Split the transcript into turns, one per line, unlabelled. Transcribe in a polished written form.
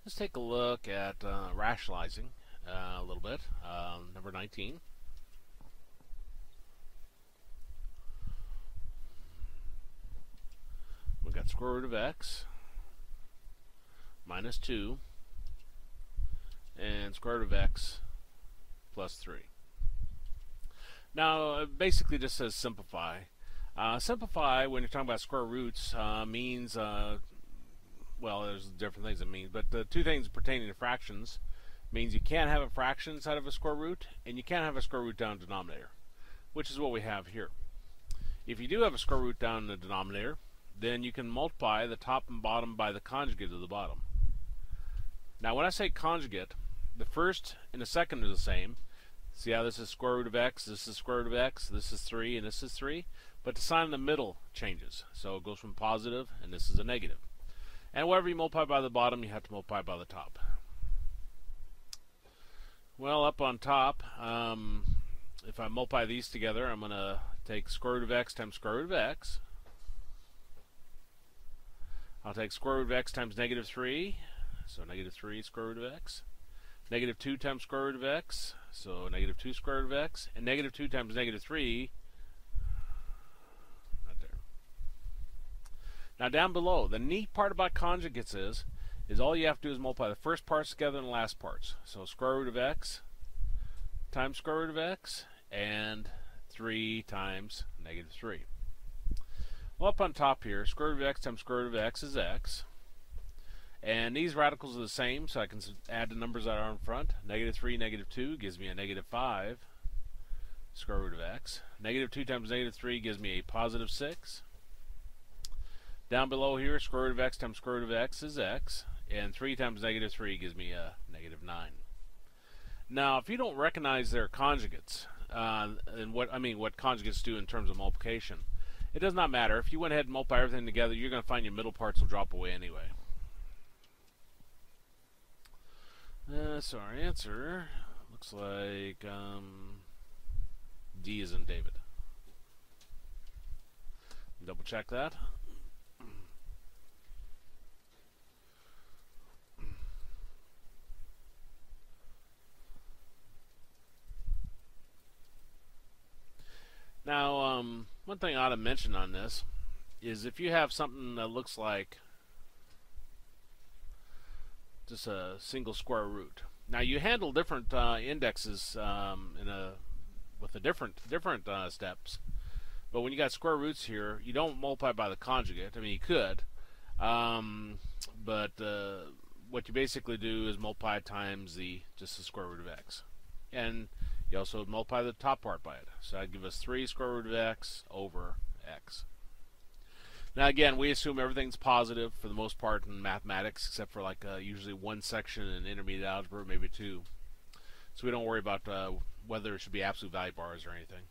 Let's take a look at rationalizing a little bit. Number 19. We've got square root of x minus 2 and square root of x plus 3. Now, it basically just says simplify. Simplify, when you're talking about square roots, means, well, there's different things it means, but the two things pertaining to fractions means you can't have a fraction inside of a square root, and you can't have a square root down in the denominator, which is what we have here. If you do have a square root down in the denominator, then you can multiply the top and bottom by the conjugate of the bottom. Now, when I say conjugate, the first and the second are the same. See how this is square root of x, this is square root of x, this is 3, and this is 3? But the sign in the middle changes. So it goes from positive, and this is a negative. And whatever you multiply by the bottom, you have to multiply by the top. Well, up on top, if I multiply these together, I'm going to take square root of x times square root of x. I'll take square root of x times negative 3, so negative 3 square root of x. Negative 2 times square root of x, so negative 2 square root of x. And negative 2 times negative 3, right there. Now down below, the neat part about conjugates is all you have to do is multiply the first parts together and the last parts. So square root of x times square root of x, and 3 times negative 3. Well, up on top here, square root of x times square root of x is x. And these radicals are the same, so I can add the numbers that are in front. Negative 3, negative 2 gives me a negative 5 square root of x. Negative 2 times negative 3 gives me a positive 6. Down below here, square root of x times square root of x is x. And 3 times negative 3 gives me a negative 9. Now, if you don't recognize their conjugates, and what conjugates do in terms of multiplication, it does not matter. If you went ahead and multiply everything together, you're going to find your middle parts will drop away anyway. So our answer looks like D is in David. Double check that. Now, one thing I ought to mention on this is if you have something that looks like just a single square root. Now you handle different indexes with the different steps, but when you got square roots here, you don't multiply by the conjugate. I mean, you could, but what you basically do is multiply times just the square root of x, and you also multiply the top part by it. So that'd give us 3 square root of x over x. Now again, we assume everything's positive for the most part in mathematics, except for like usually one section in intermediate algebra, maybe 2. So we don't worry about whether it should be absolute value bars or anything.